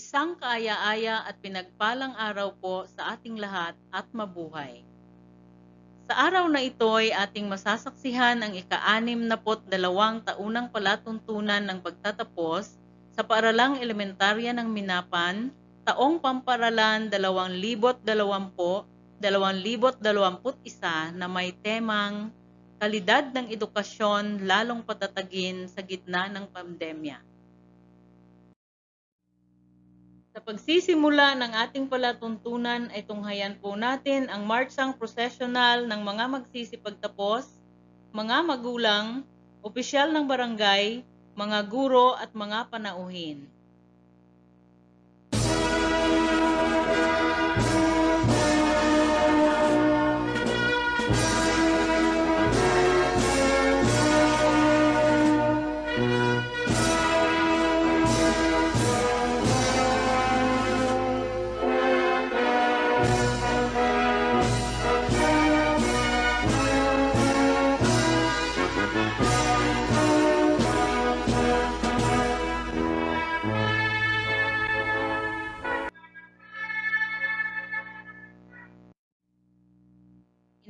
Isang kaaya-aya at pinagpalang araw po sa ating lahat at mabuhay. Sa araw na ito ay ating masasaksihan ang ika-62 taunang palatuntunan ng pagtatapos sa paaralang elementarya ng Minapan, taong pamparalan 2020-2021 na may temang Kalidad ng Edukasyon lalong patatagin sa gitna ng pandemya. Sa pagsisimula ng ating palatuntunan ay tunghayan po natin ang marchang prosesyonal ng mga magsisipagtapos, mga magulang, opisyal ng barangay, mga guro at mga panauhin.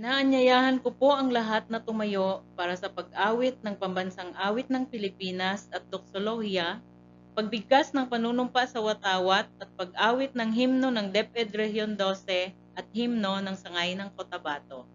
Inaanyayahan ko po ang lahat na tumayo para sa pag-awit ng pambansang awit ng Pilipinas at doksolohiya, pagbigkas ng panunumpa sa watawat at pag-awit ng himno ng DepEd Region 12 at himno ng Sangay ng Cotabato.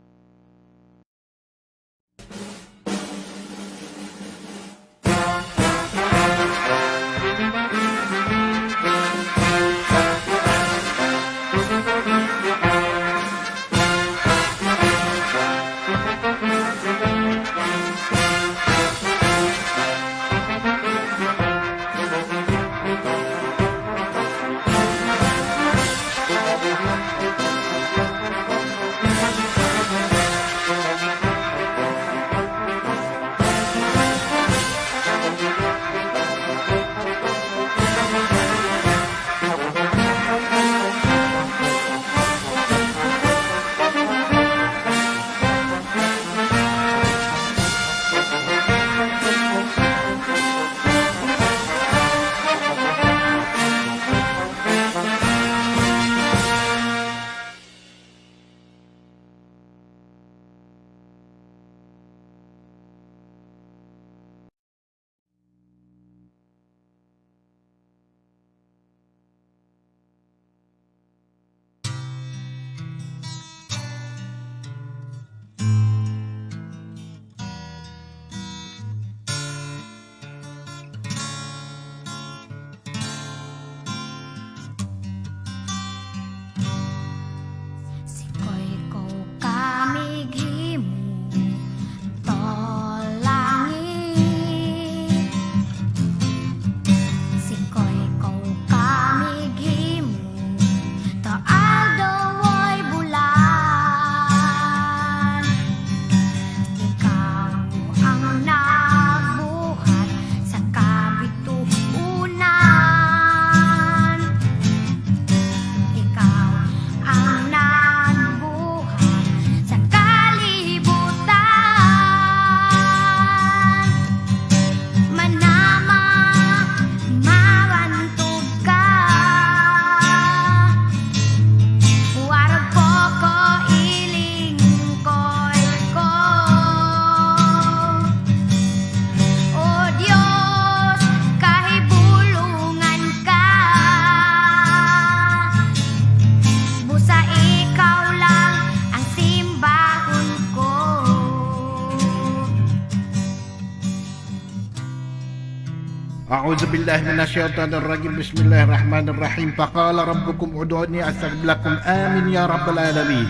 أعوذ بالله من الشيطان الرجيم بسم الله الرحمن الرحيم فقال ربكم ادعوني أستجب لكم آمين يا رب العالمين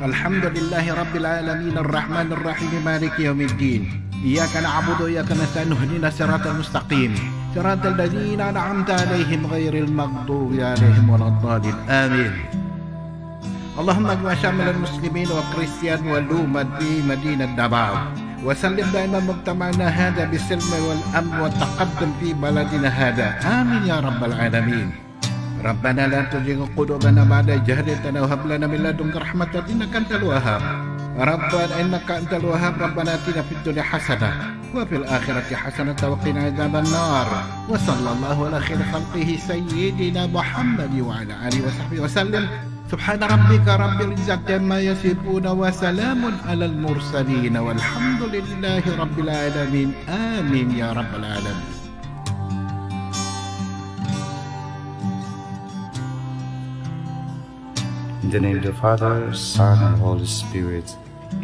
الحمد لله رب العالمين الرحمن الرحيم مالك يوم الدين إياك نعبد وإياك نستعين اهدنا الصراط المستقيم صراط الذين أنعمت عليهم غير المغضوب عليهم ولا الضالين آمين اللهم اجمع شامل المسلمين والكريستيان والأمة في مدينة دمام وسلم دائما مجتمعنا هذا بالسلم والأمن والتقدم في بلدنا هذا آمين يا رب العالمين ربنا لا تزغ قلوبنا بعد إذ هديتنا وهب لنا من لدنك رحمة إنك أنت الوهاب ربنا إنك أنت الوهاب ربنا آتنا في الدنيا حسنة وفي الآخرة حسنة وقنا عذاب النار وصلى الله على خير خلقه سيدنا محمد وعلى آله وصحبه وسلم سبحان ربك رب العزة عما يصفون وسلام على المرسلين والحمد لله رب العالمين آمين يا رب العالمين. In the name of the Father, Son, and Holy Spirit.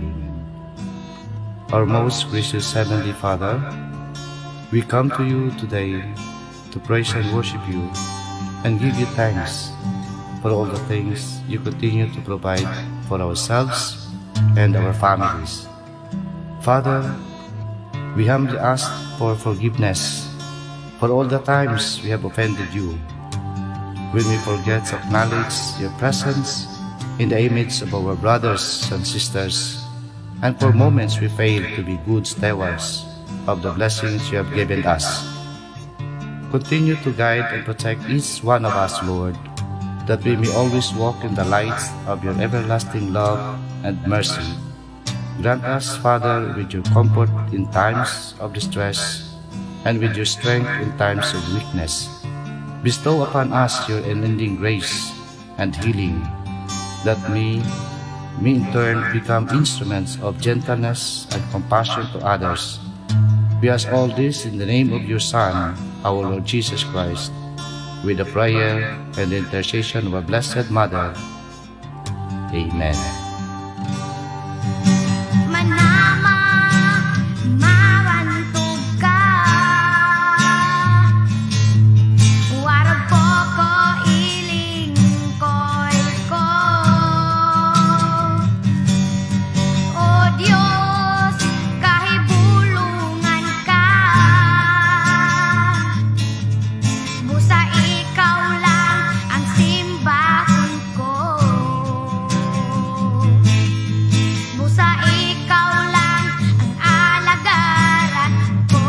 Amen. Our most gracious Heavenly Father, we come to you today to praise and worship you and give you thanks for all the things you continue to provide for ourselves and our families. Father, we humbly ask for forgiveness for all the times we have offended you, when we forget to acknowledge your presence in the image of our brothers and sisters, and for moments we fail to be good stewards of the blessings you have given us. Continue to guide and protect each one of us, Lord, that we may always walk in the light of your everlasting love and mercy. Grant us, Father, with your comfort in times of distress and with your strength in times of weakness. Bestow upon us your unending grace and healing, that we may in turn become instruments of gentleness and compassion to others. We ask all this in the name of your Son, our Lord Jesus Christ, with the prayer and the intercession of our Blessed Mother. Amen. Manama, mawantog ka. Warag po ko iling ko'y ko. O Diyos, kahibulungan ka. Busa ikaw lang ang simbahon ko. Busa ikaw lang ang alagaran ko.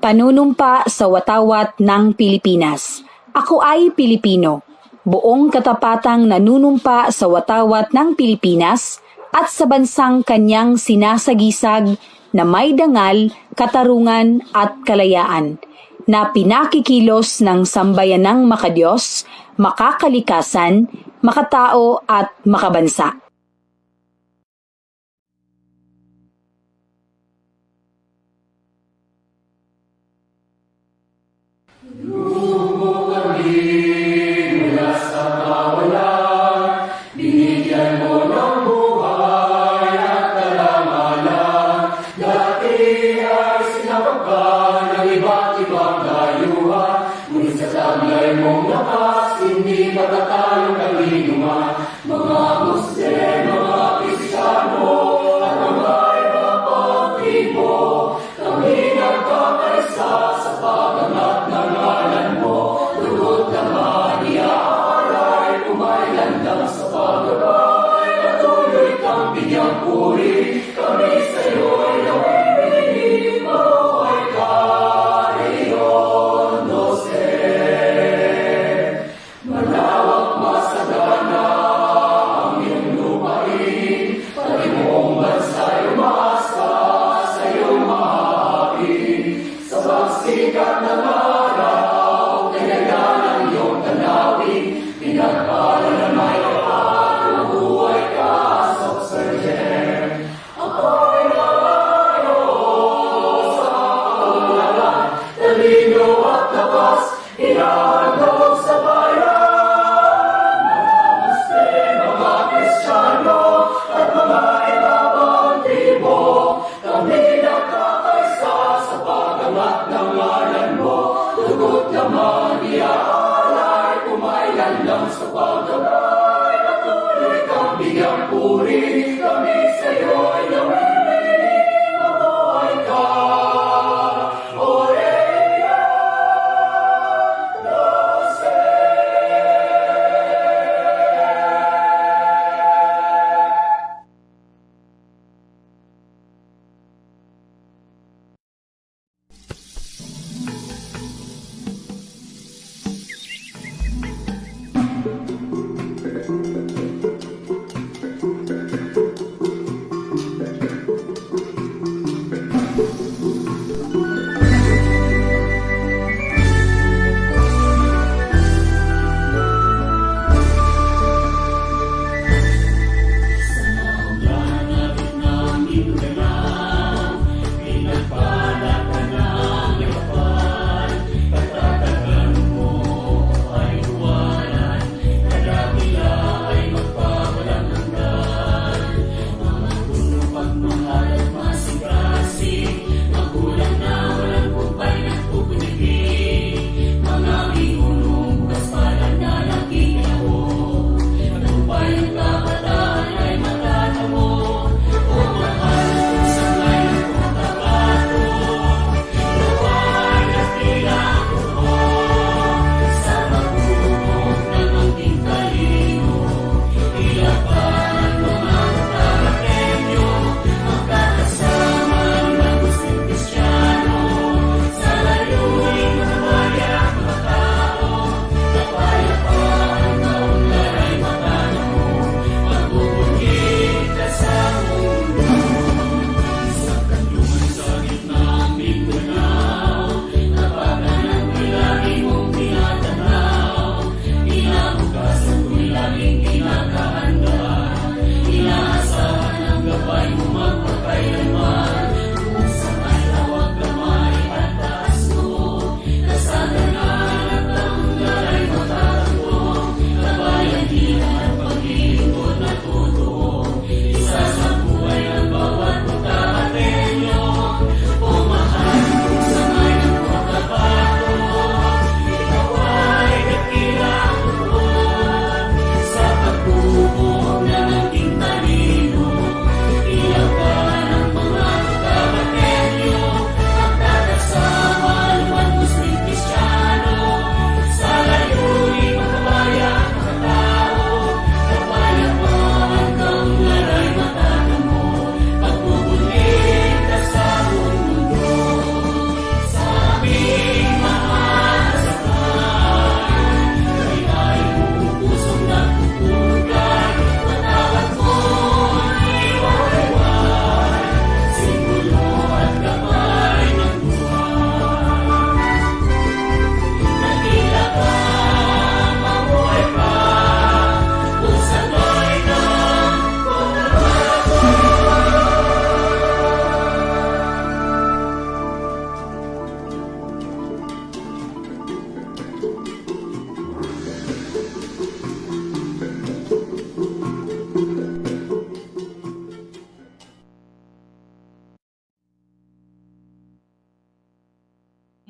Panunumpa sa watawat ng Pilipinas. Ako ay Pilipino. Buong katapatang nanunumpa sa watawat ng Pilipinas at sa bansang kanyang sinasagisag na may dangal, katarungan at kalayaan, na pinakikilos ng sambayanang makadiyos, makakalikasan, makatao at makabansa. Kami nagkakaisa sa paggangat ng ngalan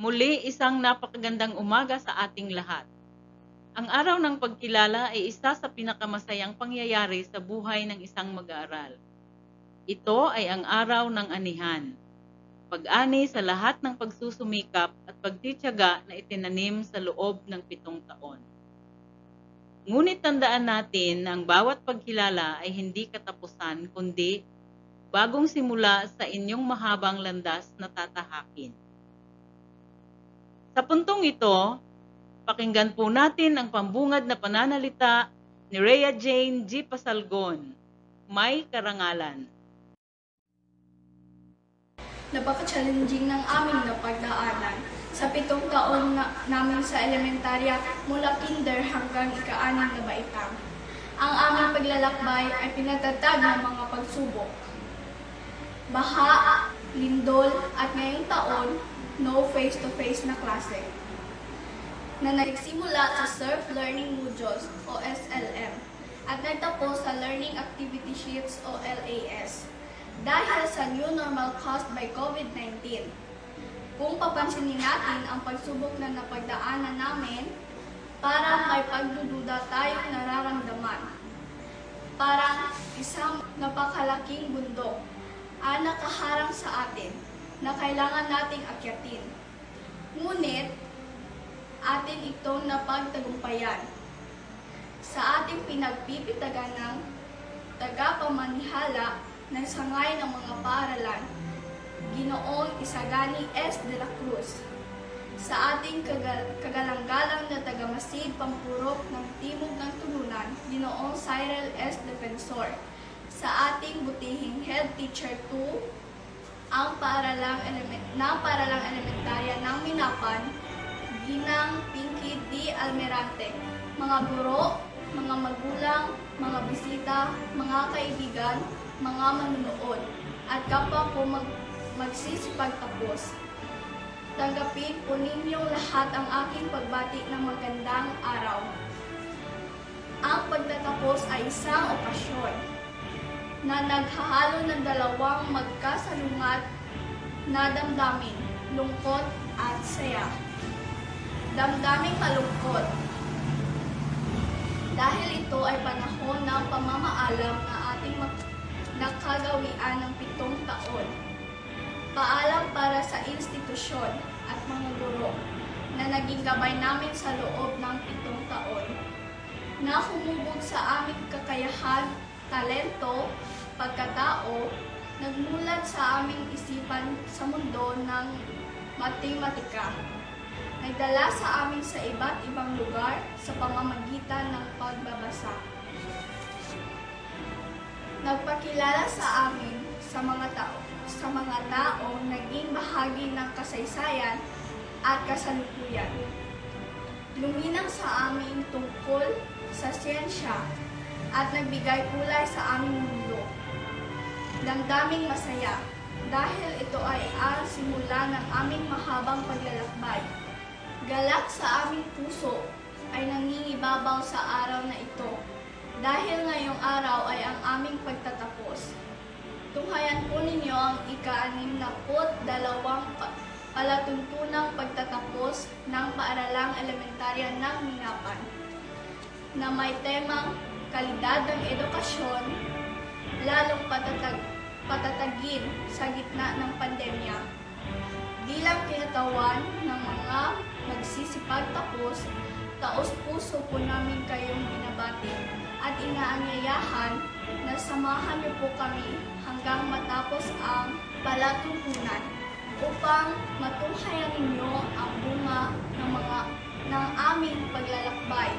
Muli, isang napakagandang umaga sa ating lahat. Ang araw ng pagkilala ay isa sa pinakamasayang pangyayari sa buhay ng isang mag-aaral. Ito ay ang araw ng anihan, pag-ani sa lahat ng pagsusumikap at pagtitiyaga na itinanim sa loob ng 7 taon. Ngunit tandaan natin na ang bawat pagkilala ay hindi katapusan kundi bagong simula sa inyong mahabang landas na tatahakin. Sa puntong ito, pakinggan po natin ang pambungad na pananalita ni Rhea Jane G. Pasalgon, May Karangalan. Napaka-challenging ng aming napagdaanan. Sa 7 taon namin sa elementarya mula kinder hanggang ika-6 na baitang. Ang aming paglalakbay ay pinatatag ng mga pagsubok. Baha, lindol at ngayong taon, no face-to-face na klase. Na nagsimula sa Self-Learning Modules o SLM at nagtapos sa Learning Activity Sheets o LAS dahil sa new normal caused by COVID-19. Kung papansinin natin ang pagsubok na napagdaanan namin, parang may pagdududa tayong nararamdaman. Parang isang napakalaking bundok ang nakaharang sa atin na kailangan nating akyatin. Ngunit, atin itong napagtagumpayan. Sa ating pinagpipitagan ng tagapamanihala ng sangay ng mga paaralan, Ginoong Isagani S. de la Cruz, sa ating kagalang-galang na tagamasid pampurok ng Timog ng Tulunan, Ginoong Cyril S. Defensor, sa ating butihing Head Teacher 2, ang paaralang elementarya ng Minapan, Ginang Pinky D. Almirante, mga guro, mga magulang, mga bisita, mga kaibigan, mga manunood, at kapwa po magsisipagtapos. Tanggapin po ninyong lahat ang aking pagbati ng magandang araw. Ang pagtatapos ay isang okasyon na naghahalo ng dalawang magkasalungat na damdamin, lungkot at saya. Damdaming malungkot dahil ito ay panahon ng pamamaalam na ating nakagawian ng 7 taon. Paalam para sa institusyon at mga guro na naging gabay namin sa loob ng 7 taon, na humubog sa aming kakayahan, talento, pagkatao, nagmulat sa aming isipan sa mundo ng matematika, nagdala sa amin sa iba't ibang lugar sa pamamagitan ng pagbabasa. Nagpakilala sa amin sa mga taong naging bahagi ng kasaysayan at kasalukuyan. Luminang sa amin tungkol sa siyensya at nagbigay kulay sa aming mundo. Damdaming masaya dahil ito ay ang simula ng aming mahabang paglalakbay. Galak sa aming puso ay nangingibabaw sa araw na ito dahil ngayong araw ay ang aming pagtatapos. Tunghayan po ninyo ang ika-62 palatuntunang pagtatapos ng paaralang elementarya ng Minapan na may temang kalidad ng edukasyon, lalong patatagin sa gitna ng pandemya. Bilang kinatawan ng mga magsisipagtapos, taos-puso po namin kayong binabati at inaanyayahan na samahan niyo po kami hanggang matapos ang palatuntunan upang matunghayan ninyo ang bunga ng aming paglalakbay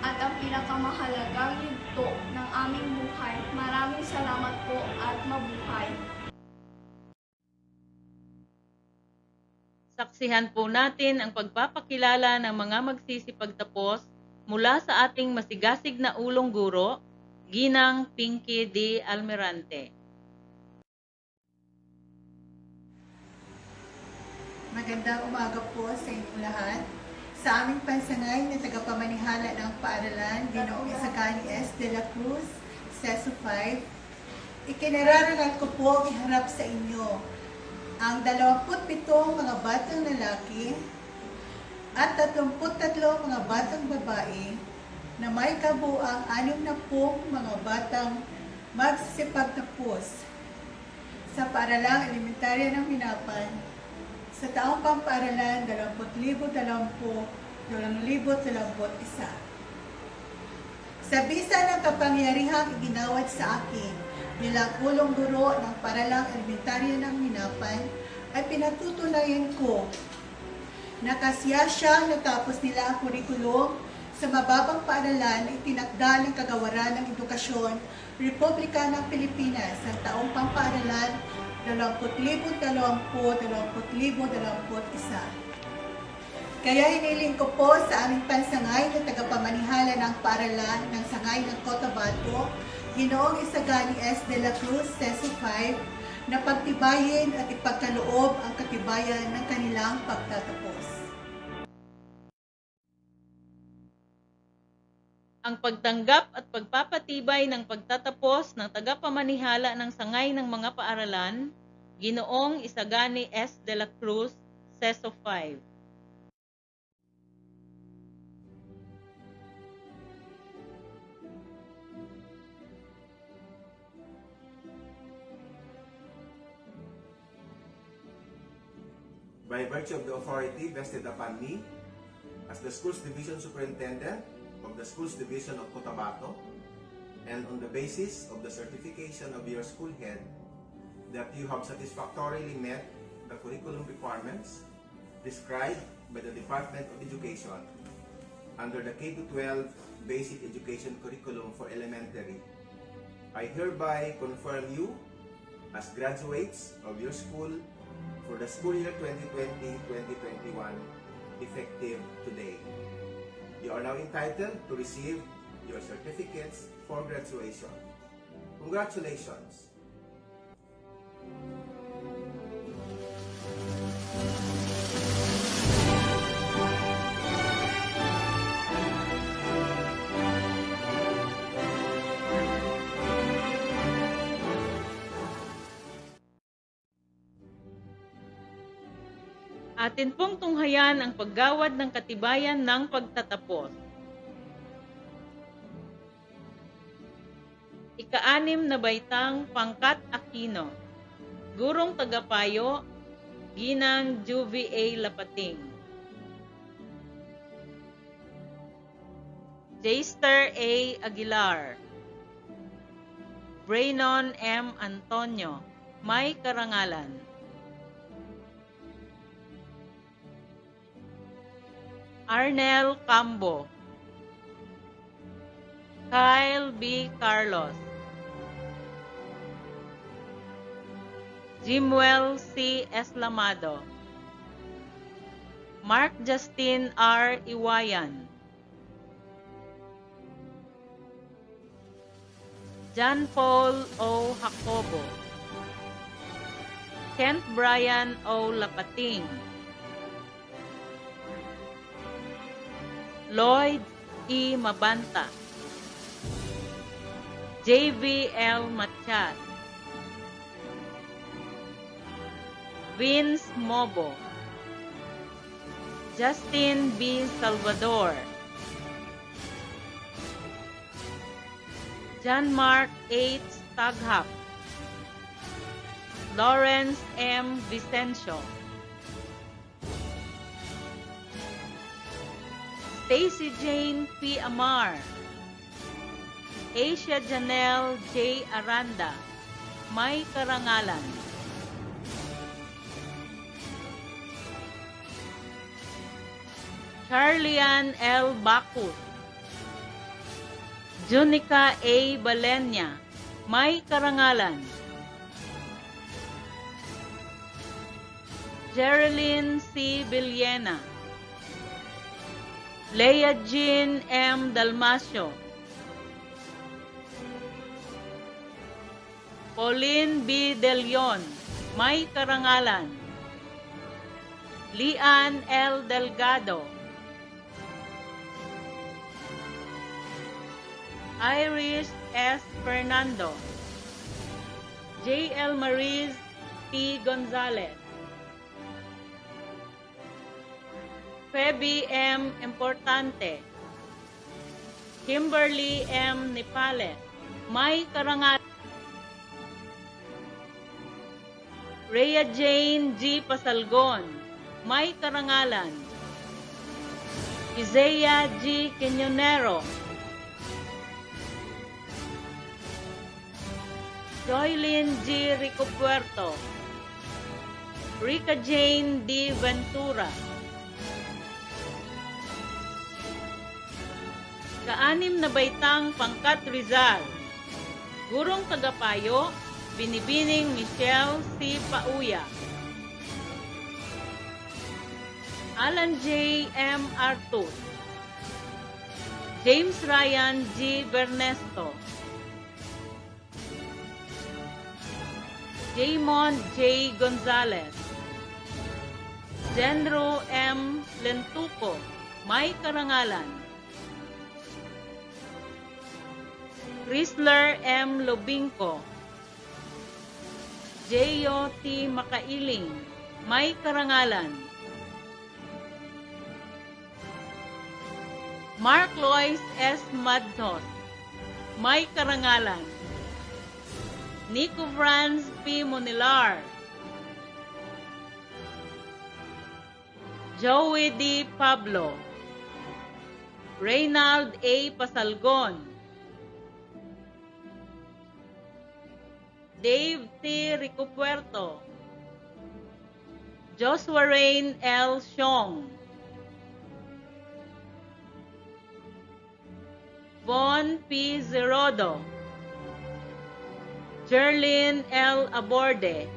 at ang pinakamahalagang yugto ng aming buhay. Maraming salamat po at mabuhay. Saksihan po natin ang pagpapakilala ng mga magsisipagtapos mula sa ating masigasig na ulong guro, Ginang Pinky D. Almirante. Magandang umaga po sa inyong lahat. Sa aming pansangay na tagapamanihala ng paaralan, Ginoong Isagani S. de la Cruz, Seso 5, ikinararangal ko po iharap sa inyo ang 27 mga batang lalaki at 33 mga batang babae na may kabuang 60 mga batang magsisipagtapos sa paaralang elementarya ng Minapan sa taong pampaaralan 2020-2021. Sa bisa ng kapangyarihang iginawad sa akin bilang ulong guro ng paaralang elementarya ng Minapan, ay pinatutunayan ko na kasiyasyang natapos nila ang kurikulum sa mababang paaralan na itinakda ng Kagawaran ng Edukasyon, Republika ng Pilipinas sa taong pampaaralan 2020-2021. Kaya hiniling ko po sa aming pansangay na tagapamanihala ng paaralan ng sangay ng Cotabato, Ginoong Isagani S. de la Cruz, Seso 5, na pagtibayin at ipagkaloob ang katibayan ng kanilang pagtatapos. Ang pagtanggap at pagpapatibay ng pagtatapos ng tagapamanihala ng sangay ng mga paaralan, Ginoong Isagani S. de la Cruz, Seso 5. By virtue of the authority vested upon me as the school's division superintendent of the school's division of Cotabato, and on the basis of the certification of your school head that you have satisfactorily met the curriculum requirements prescribed by the Department of Education under the K-12 Basic Education Curriculum for Elementary, I hereby confirm you as graduates of your school for the school year 2020-2021, effective today. You are now entitled to receive your certificates for graduation. Congratulations! Atin pong tunghayan ang paggawad ng katibayan ng pagtatapos. Ika-6 na baitang Pangkat Aquino, Gurong Tagapayo, Ginang Juvie A. Lapating. Jester A. Aguilar, Braynon M. Antonio, may karangalan. Arnel Cambo, Kyle B. Carlos, Jimwell C. Eslamado, Mark Justin R. Iwayan, John Paul O. Jacobo, Kent Brian O. Lapating, Lloyd E. Mabanta, JVL Machat, Vince Mobo, Justin B. Salvador, John Mark H. Taghap, Lawrence M. Vicencio, Stacy Jane P. Amar, Asia Janelle J. Aranda, may karangalan. Charlian L. Bacus, Junica A. Balenya, may karangalan. Jerilyn C. Villena, Leia Jean M. Dalmasio, Pauline B. De Leon, may karangalan. Lian L. Delgado, Iris S. Fernando, J.L. Mariz T. Gonzalez, Feby M. Importante, Kimberly M. Nipales, may karangalan. Rhea Jane G. Pasalgon, may karangalan. Isaiah G. Quiñonero, Joylyn G. Ricopuerto, Rica Jane D. Ventura, Ka-6 na baitang Pangkat Rizal, Gurong Tagapayo, Binibining Michelle C. Pauya, Alan J. M. Artus, James Ryan G. Bernesto, Jaymond J. Gonzalez, Genro M. Lentuco, may karangalan. Chrysler M. Lobinco, Jeyo T. Makailing, may karangalan. Mark Lois S. Madnos, may karangalan. Nico Franz P. Monilar, Joey D. Pablo, Reynald A. Pasalgon, Dave T. Ricopuerto, Joshua Rain L. Xiong, Von P. Zerodo, Jerlyn L. Aborde,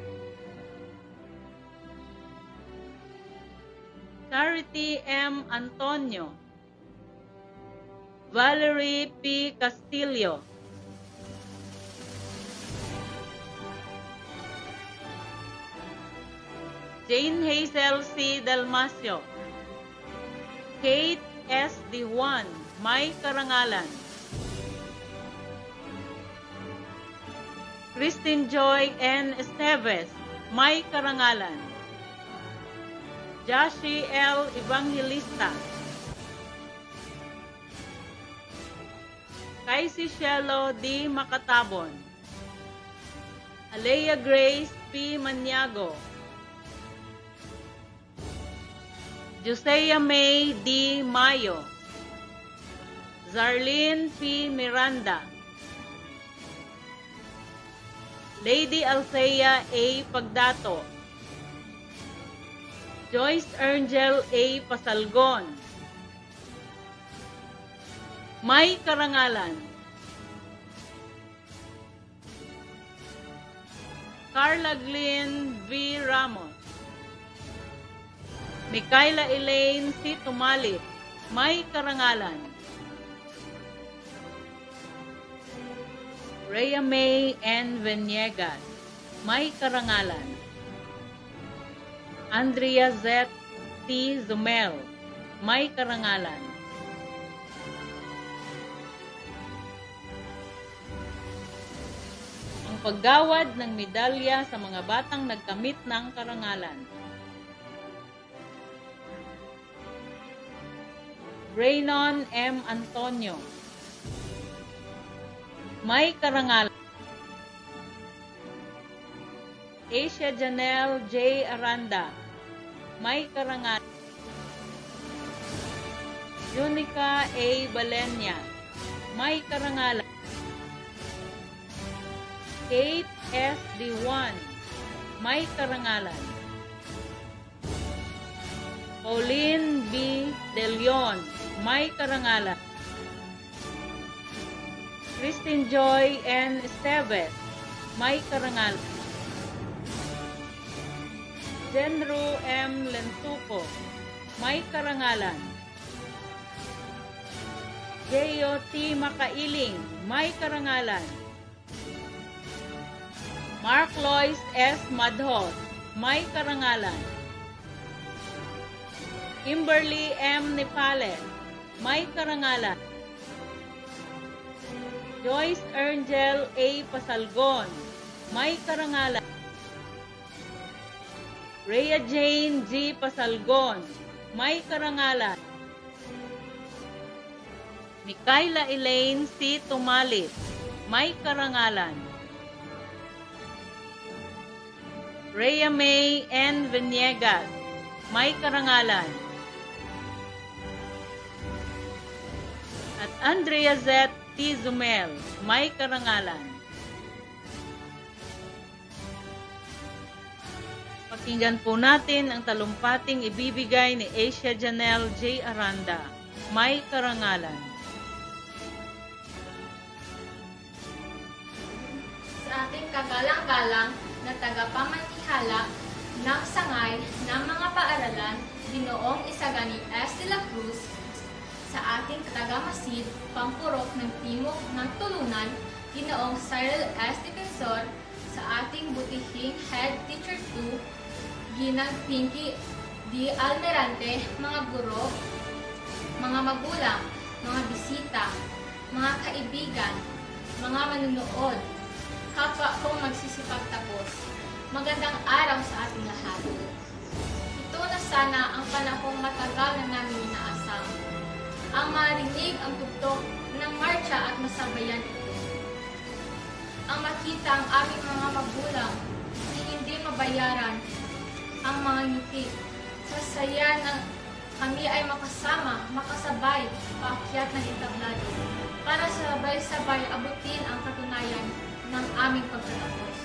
Charity M. Antonio, Valerie P. Castillo, Jane Hazel C. Dalmasio, Kate S. Dijuan, may karangalan. Christine Joy N. Esteves, may karangalan. Joshi L. Evangelista, Kaisi Shelo D. Makatabon, Alea Grace P. Maniago, Josea May D. Mayo, Zarlene P. Miranda, Lady Althea A. Pagdato, Joyce Angel A. Pasalgon, may karangalan. Carla Glynn V. Ramos, Micaela Elaine C. Tumalit, may karangalan. Rhea May N. Veniegas, may karangalan. Andrea Z. T. Zumel, may karangalan. Ang paggawad ng medalya sa mga batang nagkamit ng karangalan. Raynon M. Antonio, may karangalan. Asia Janelle J. Aranda, may karangalan. Unica A. Balenya, may karangalan. Kate S. D1, may karangalan. Pauline B. De Leon, may karangalan. Christine Joy N. Esteves, may karangalan. Jenru M. Lentuco, may karangalan. Jeyo T. Makailing, may karangalan. Mark Lois S. Madhos, may karangalan. Kimberly M. Nepales, may karangalan. Joyce Angel A. Pasalgon, may karangalan. Rhea Jane G. Pasalgon, may karangalan. Micaela Elaine C. Tumalit, may karangalan. Rhea May N. Veniegas, may karangalan. At Andrea Z. T. Zumel, may karangalan. Pakinggan po natin ang talumpating ibibigay ni Asia Janelle J. Aranda, may karangalan. Sa ating kagalang-galang na tagapamanihala ng sangay ng mga paaralan, Ginoong Isagani S. de la Cruz, sa ating tagamasid, pampurok ng Timog ng Tulunan, Ginoong Cyril S. Defensor, sa ating butihing Head Teacher 2, Ginang Pinky D. Almerante, mga guro, mga magulang, mga bisita, mga kaibigan, mga manunood, kapwa kong magsisipagtapos. Magandang araw sa ating lahat. Ito na sana ang panahong matagal na namin inaasam. Ang ang marinig ang tugtog ng marcha at masabayan ito. Ang makita ang aming mga magulang na hindi mabayaran ang mga ngiti. Sa saya na kami ay makasama, makasabay, paakyat ng entablado para sabay-sabay abutin ang katunayan ng aming pagtatapos.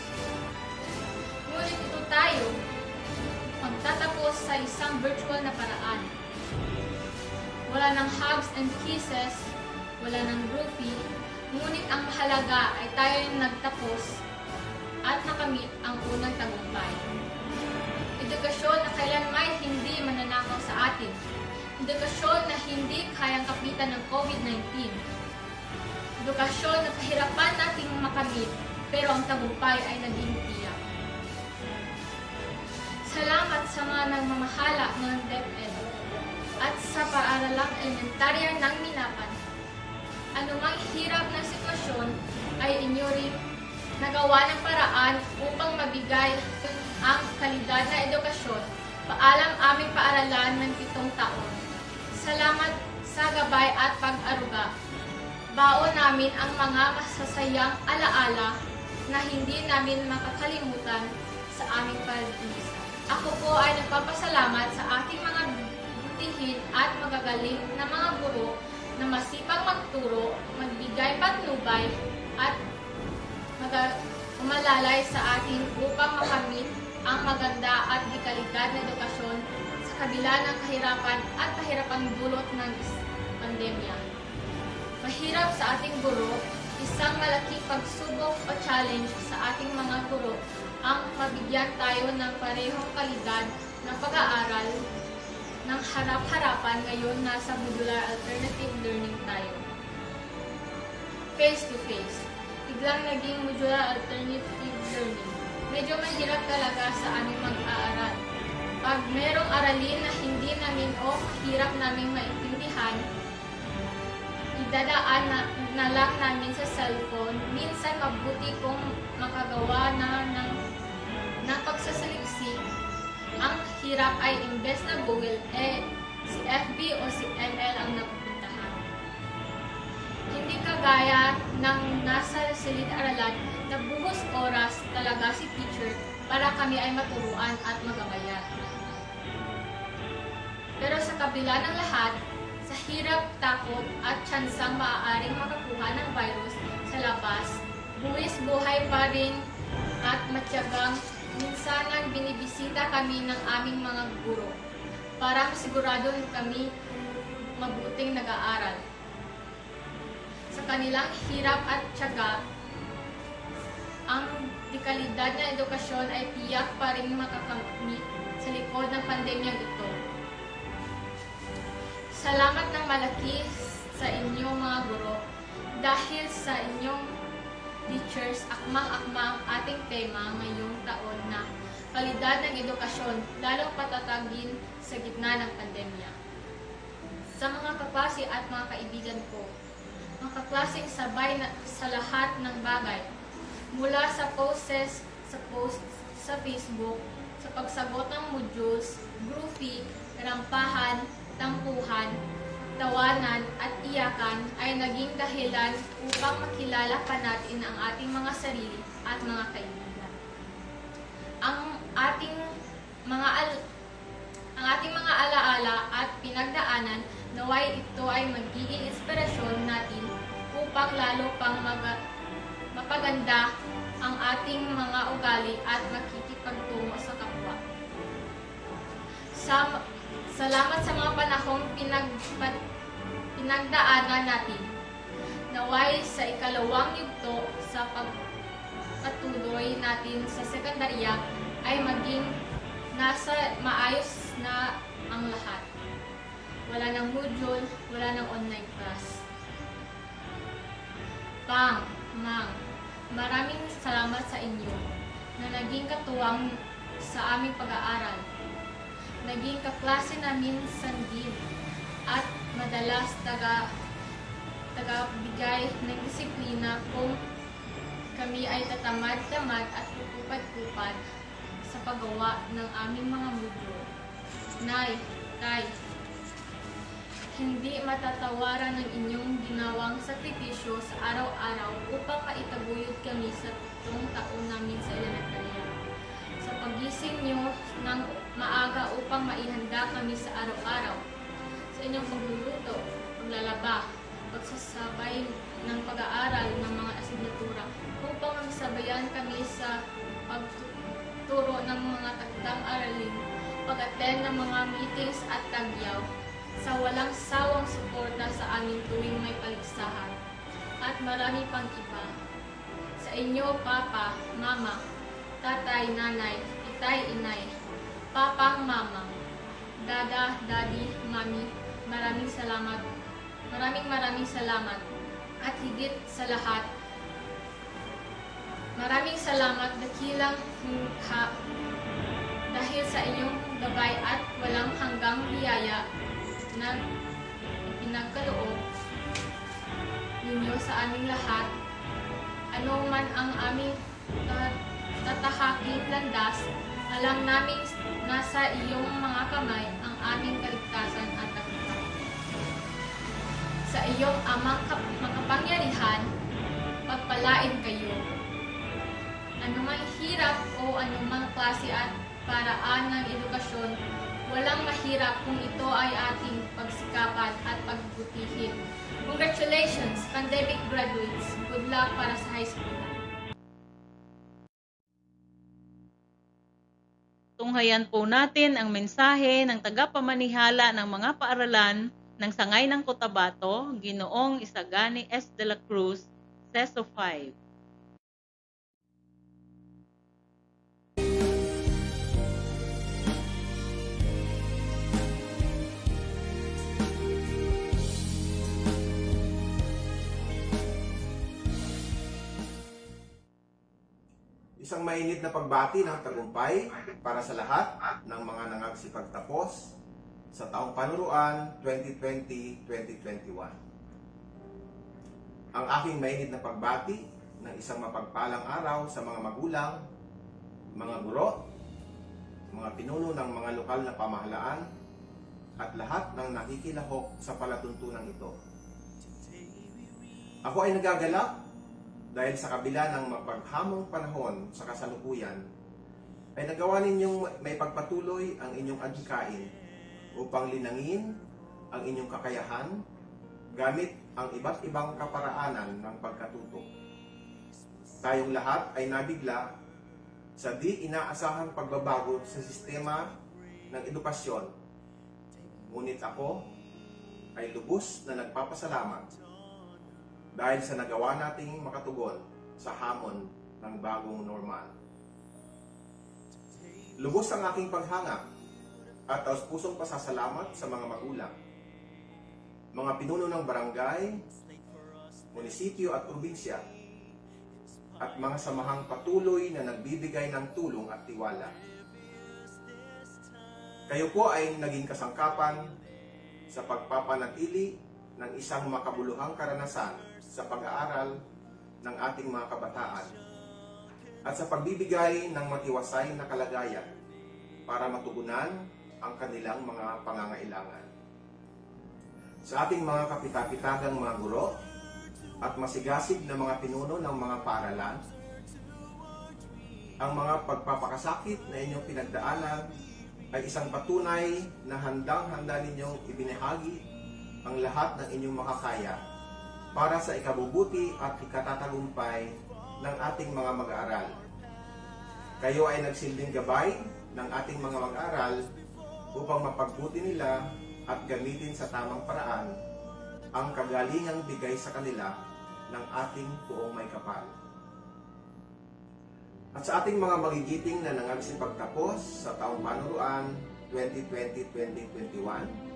Ngunit ito tayo, magtatapos sa isang virtual na paraan. Wala ng hugs and kisses, wala ng groupie, ngunit ang mahalaga ay tayo yung nagtapos at nakamit ang unang tagumpay. Edukasyon na kailanman hindi mananakaw sa atin. Edukasyon na hindi kayang kapitan ng COVID-19. Edukasyon na pahirapan nating makamit, pero ang tagumpay ay naging tiyak. Salamat sa mga nagmamahala ng DepEd at sa paaralang elementarya ng Minapan. Anumang hirap ng sitwasyon ay inyo rin nagawa ng paraan upang mabigay ang kalidad na edukasyon paalam aming paaralan ng 7 taon. Salamat sa gabay at pag-aruga. Baon namin ang mga masasayang alaala na hindi namin makakalimutan sa aming pagtitisan. Ako po ay nagpapasalamat sa ating mga butihin at magagaling na mga guro na masipag magturo, magbigay patnubay at umalalay sa atin upang makamit ang maganda at dekalidad na edukasyon sa kabila ng kahirapan at kahirapang dulot ng pandemya. Mahirap sa ating guro, isang malaking pagsubok o challenge sa ating mga guro ang mabigyan tayo ng parehong kalidad ng pag-aaral ng harap-harapan ngayon nasa modular alternative learning tayo. Face-to-face. Biglang naging modular alternative learning. Medyo mahirap talaga sa aming mag-aaral. Pag merong aralin na hindi namin o hirap namin maintindihan, idadaan na lang namin sa cellphone. Minsan mabuti kung makagawa na ng pagsasaliksik. Ang hirap ay imbes na Google, si FB o si ML ang napupuntahan. Hindi kagaya ng nasa silid-aralan na buhos oras talaga si teacher para kami ay maturuan at magabayan. Pero sa kabila ng lahat, sa hirap, takot at tsansang maaaring makakuha ng virus sa labas, buwis buhay pa rin at matyagang minsanang binibisita kami ng aming mga guro para masigurado kami mabuting nag-aaral. Sa kanilang hirap at tiyaga, ang dekalidad na edukasyon ay tiyak pa rin makakamit sa likod ng pandemyang ito. Salamat ng malaki sa inyong mga guro dahil sa inyong teachers, akmang-akmang ating tema ngayong taon na kalidad ng edukasyon, lalong patatagin sa gitna ng pandemya. Sa mga kaklase at mga kaibigan ko, mga kaklaseng sabay na sa lahat ng bagay, mula sa posts sa Facebook, sa pagsagot ng modules, groupie, rampahan, tampuhan, tawanan at iyakan ay naging dahilan upang makilala pa natin ang ating mga sarili at mga kaibigan. Ang ating mga alaala at pinagdaanan, naway ito ay magiging inspirasyon natin upang lalo pang mapaganda ang ating mga ugali at makikipagtungo sa kapwa. Salamat sa mga panahong pinagdaanan natin. Naway sa ikalawang yugto sa pagpatuloy natin sa sekundarya ay maging nasa maayos na ang lahat. Wala ng module, wala ng online class. Maraming salamat sa inyo na naging katuwang sa aming pag-aaral. Naging kaklase namin sandin at madalas tagabigay ng disiplina kung kami ay tatamad-tamad at kupad-kupad sa paggawa ng aming mga module. Nay, Tay, hindi matatawaran ng inyong ginawang sakripisyo sa araw-araw upang maitaguyod kami sa 7 taon namin sa elementarya. Sa pagising nyo ng maaga upang maihanda kami sa araw-araw, sa inyong pagluluto, paglalaba, pagsasabay ng pag-aaral ng mga asignatura, upang magsabayan kami sa pagtuturo ng mga takdang aralin, pag-attend ng mga meetings at tagyaw, sa walang sawang suporta sa amin tuwing may paligsahan, at marami pang iba. Sa inyo, Papa, Mama, Tatay, Nanay, Itay, Inay, Papang, Mama, Dada, Daddy, Mami, maraming salamat. Maraming salamat. At higit sa lahat, maraming salamat dakilang mukha dahil sa inyong gabay at walang hanggang biyaya na pinagkaloob ninyo sa aming lahat. Ano man ang aming tatahaking landas, alam namin nasa iyong mga kamay ang aming kaligtasan at tagumpay. Sa iyong amang makapangyarihan, pagpalain kayo. Anumang hirap o anumang klase at paraan ng edukasyon, walang mahirap kung ito ay ating pagsikapan at pagbutihin. Congratulations, pandemic graduates. Good luck para sa high school. Tunghayan po natin ang mensahe ng tagapamanihala ng mga paaralan ng Sangay ng Cotabato, Ginoong Isagani S. de la Cruz, Seso 5. Isang mainit na pagbati ng tagumpay para sa lahat ng mga nangagsipagtapos sa taong panuruan 2020-2021. Ang aking mainit na pagbati ng isang mapagpalang araw sa mga magulang, mga guro, mga pinuno ng mga lokal na pamahalaan, at lahat ng nakikilahok sa palatuntunan ito. Ako ay nagagalak dahil sa kabila ng mapaghamong panahon sa kasalukuyan, ay nagawa ninyong may pagpatuloy ang inyong adhikain upang linangin ang inyong kakayahan gamit ang iba't ibang kaparaanan ng pagkatuto. Tayong lahat ay nabigla sa di inaasahang pagbabago sa sistema ng edukasyon. Ngunit ako ay lubos na nagpapasalamat dahil sa nagawa nating makatugon sa hamon ng bagong normal. Lubos ang aking paghanga at taus-pusong pasasalamat sa mga magulang, mga pinuno ng barangay, munisipyo at probinsya, at mga samahang patuloy na nagbibigay ng tulong at tiwala. Kayo po ay naging kasangkapan sa pagpapanatili ng isang makabuluhang karanasan sa pag-aaral ng ating mga kabataan at sa pagbibigay ng matiwasay na kalagayan para matugunan ang kanilang mga pangangailangan. Sa ating mga kapitapitagang mga guro at masigasig na mga pinuno ng mga paaralan, ang mga pagpapakasakit na inyong pinagdaanan ay isang patunay na handang-handa ninyong ibinahagi ang lahat ng inyong makakaya para sa ikabubuti at ikatatagumpay ng ating mga mag-aaral. Kayo ay nagsilbing gabay ng ating mga mag-aaral upang mapagbuti nila at gamitin sa tamang paraan ang kagalingang bigay sa kanila ng ating Poong May Kapal. At sa ating mga magigiting na nangagsipagtapos sa taong panuruan 2020-2021,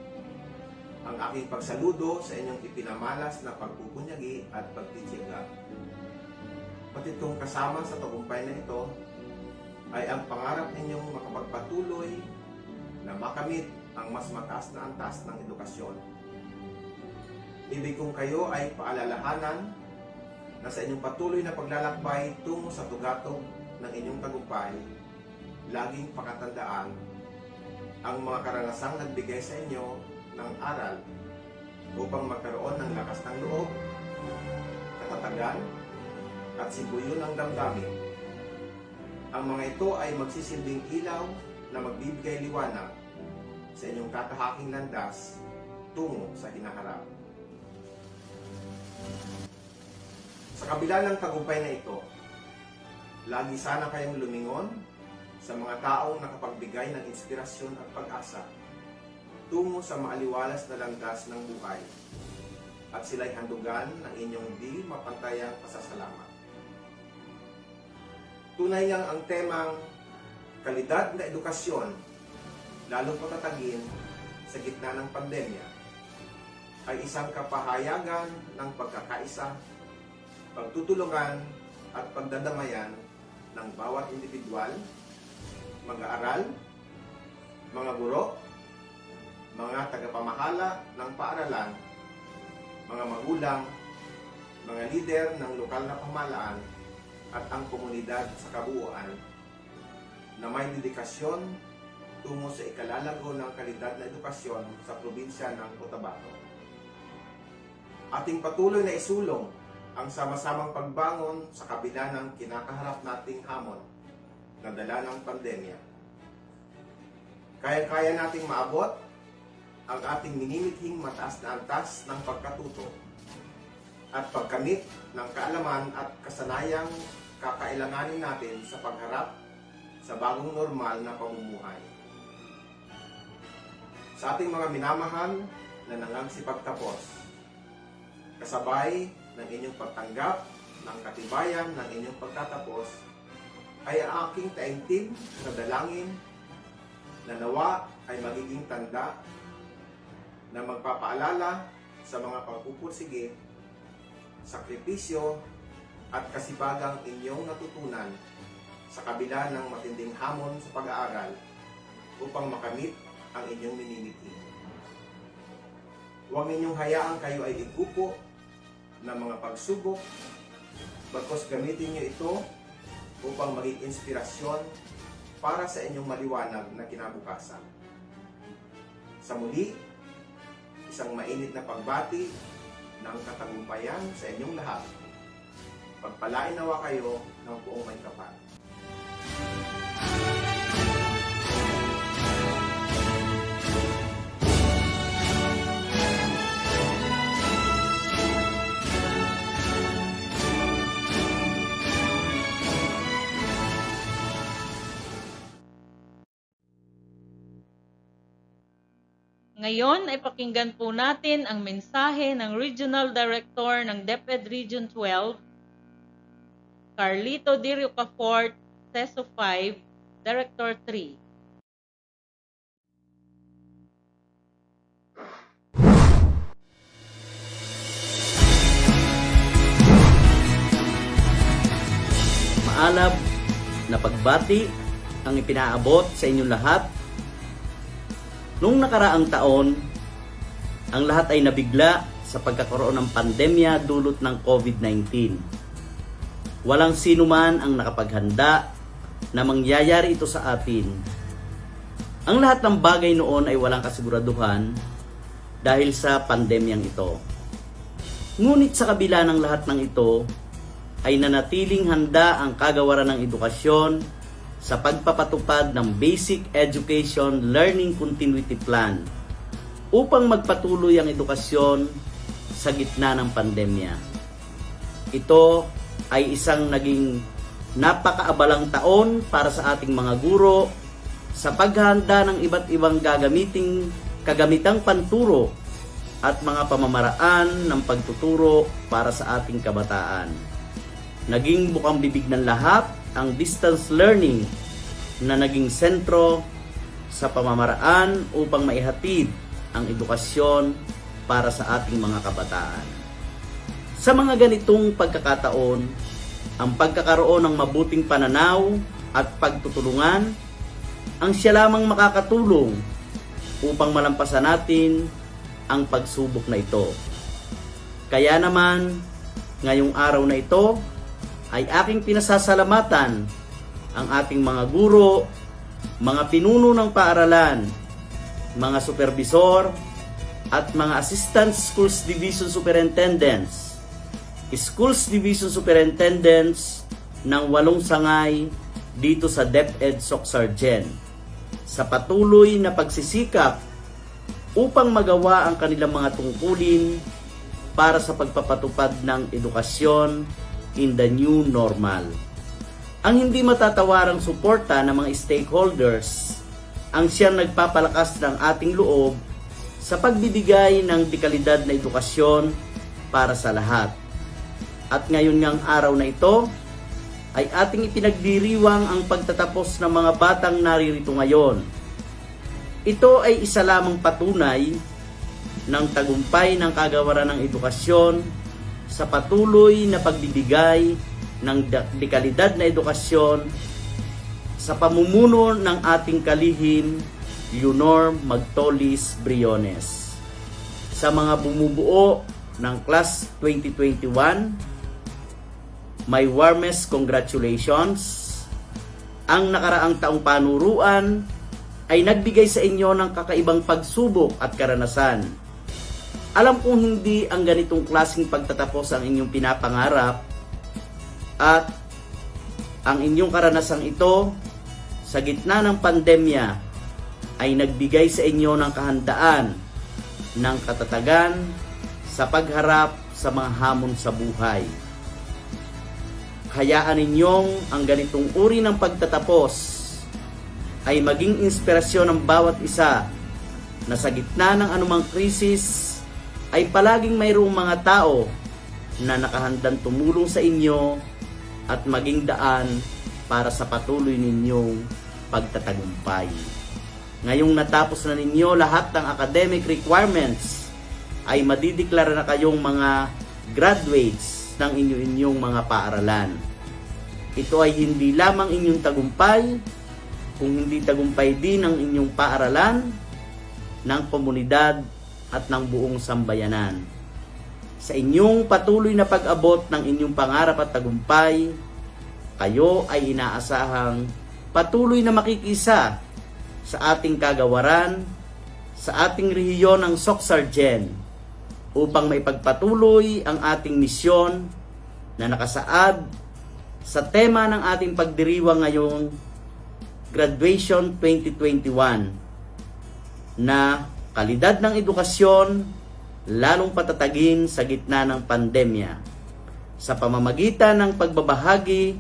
ang aking pagsaludo sa inyong ipinamalas na pagpupunyagi at pagtitiyaga. Pati itong kasama sa tagumpay na ito ay ang pangarap ninyong makapagpatuloy na makamit ang mas mataas na antas ng edukasyon. Ibig kong kayo ay paalalahanan na sa inyong patuloy na paglalakbay tungo sa tugatog ng inyong tagumpay, laging pakatandaan ang mga karanasang nagbigay sa inyo ng aral upang magkaroon ng lakas ng loob, katatagan, at sibuyo ng damdamin. Ang mga ito ay magsisilbing ilaw na magbibigay liwanag sa inyong tatahaking landas tungo sa hinaharap. Sa kabila ng tagumpay na ito, lagi sana kayong lumingon sa mga taong nakapagbigay ng inspirasyon at pag-asa tungo sa maaliwalas na landas ng buhay, at sila'y handugan ng inyong di mapantayang pasasalamat. Tunay ngang ang temang kalidad na edukasyon, lalong patatagin sa gitna ng pandemya, ay isang kapahayagan ng pagkakaisa, pagtutulungan at pagdadamayan ng bawat individual, mag-aaral, mga guro, mga tagapamahala ng paaralan, mga magulang, mga lider ng lokal na pamahalaan, at ang komunidad sa kabuuan na may dedikasyon tungo sa ikalalago ng kalidad na edukasyon sa probinsya ng Cotabato. Ating patuloy na isulong ang sama-samang pagbangon sa kabila ng kinakaharap nating hamon na dala ng pandemya. Kaya-kaya nating maabot ang ating minimithing mataas na antas ng pagkatuto at pagkamit ng kaalaman at kasanayang kakailanganin natin sa pagharap sa bagong normal na pamumuhay. Sa ating mga minamahal na nangagsipagtapos, kasabay ng inyong pagtanggap ng katibayan ng inyong pagtatapos, ay ang aking taimtim na dalangin na nawa ay magiging tanda na magpapaalala sa mga pagpupursige, sakripisyo at kasibagang inyong natutunan sa kabila ng matinding hamon sa pag-aaral upang makamit ang inyong minimiting. Huwag ninyong hayaan kayo ay igupo ng mga pagsubok, bagkus gamitin niyo ito upang maging inspirasyon para sa inyong maliwanag na kinabukasan. Sa muli, isang mainit na pagbati ng katagumpayan sa inyong lahat. Pagpalain nawa kayo ng buong may kapal. Ngayon ay pakinggan po natin ang mensahe ng Regional Director ng DepEd Region 12, Carlito D. Rocafort, CESO 5, Director 3. Maalab na pagbati ang ipinaabot sa inyong lahat. Noong nakaraang taon, ang lahat ay nabigla sa pagkakaroon ng pandemya dulot ng COVID-19. Walang sino man ang nakapaghanda na mangyayari ito sa atin. Ang lahat ng bagay noon ay walang kasiguraduhan dahil sa pandemyang ito. Ngunit sa kabila ng lahat ng ito, ay nanatiling handa ang kagawaran ng edukasyon sa pagpapatupad ng Basic Education Learning Continuity Plan upang magpatuloy ang edukasyon sa gitna ng pandemya. Ito ay isang naging napakaabalang taon para sa ating mga guro sa paghahanda ng iba't ibang kagamitang panturo at mga pamamaraan ng pagtuturo para sa ating kabataan. Naging bukang bibig ng lahat ang distance learning na naging sentro sa pamamaraan upang maihatid ang edukasyon para sa ating mga kabataan. Sa mga ganitong pagkakataon, ang pagkakaroon ng mabuting pananaw at pagtutulungan ang siya lamang makakatulong upang malampasan natin ang pagsubok na ito. Kaya naman, ngayong araw na ito, ay aking pinasasalamatan ang ating mga guro, mga pinuno ng paaralan, mga supervisor, at mga Assistant Schools Division Superintendents, Schools Division Superintendents ng 8 sangay dito sa DepEd Soc-Sargen sa patuloy na pagsisikap upang magawa ang kanilang mga tungkulin para sa pagpapatupad ng edukasyon in the new normal. Ang hindi matatawarang suporta ng mga stakeholders ang siyang nagpapalakas ng ating loob sa pagbibigay ng dekalidad na edukasyon para sa lahat. At ngayon ngang araw na ito, ay ating ipinagdiriwang ang pagtatapos ng mga batang naririto ngayon. Ito ay isa lamang patunay ng tagumpay ng kagawaran ng edukasyon sa patuloy na pagbibigay ng dekalidad na edukasyon sa pamumuno ng ating kalihim Leonor Magtolis Briones. Sa mga bumubuo ng Class 2021, my warmest congratulations. Ang nakaraang taong panuruan ay nagbigay sa inyo ng kakaibang pagsubok at karanasan. Alam kong hindi ang ganitong klaseng pagtatapos ang inyong pinapangarap at ang inyong karanasang ito sa gitna ng pandemya ay nagbigay sa inyo ng kahandaan ng katatagan sa pagharap sa mga hamon sa buhay. Hayaan ninyong ang ganitong uri ng pagtatapos ay maging inspirasyon ng bawat isa na sa gitna ng anumang krisis ay palaging mayroong mga tao na nakahandang tumulong sa inyo at maging daan para sa patuloy ninyong pagtatagumpay. Ngayong natapos na ninyo lahat ng academic requirements, ay madideklara na kayong mga graduates ng inyong mga paaralan. Ito ay hindi lamang inyong tagumpay, kung hindi tagumpay din ng inyong paaralan, ng komunidad at ng buong sambayanan. Sa inyong patuloy na pag-abot ng inyong pangarap at tagumpay, kayo ay inaasahang patuloy na makikisa sa ating kagawaran, sa ating rehiyon ng Soc-Sargen, upang maipagpatuloy ang ating misyon na nakasaad sa tema ng ating pagdiriwang ngayong Graduation 2021 na kalidad ng edukasyon lalong patatagin sa gitna ng pandemya sa pamamagitan ng pagbabahagi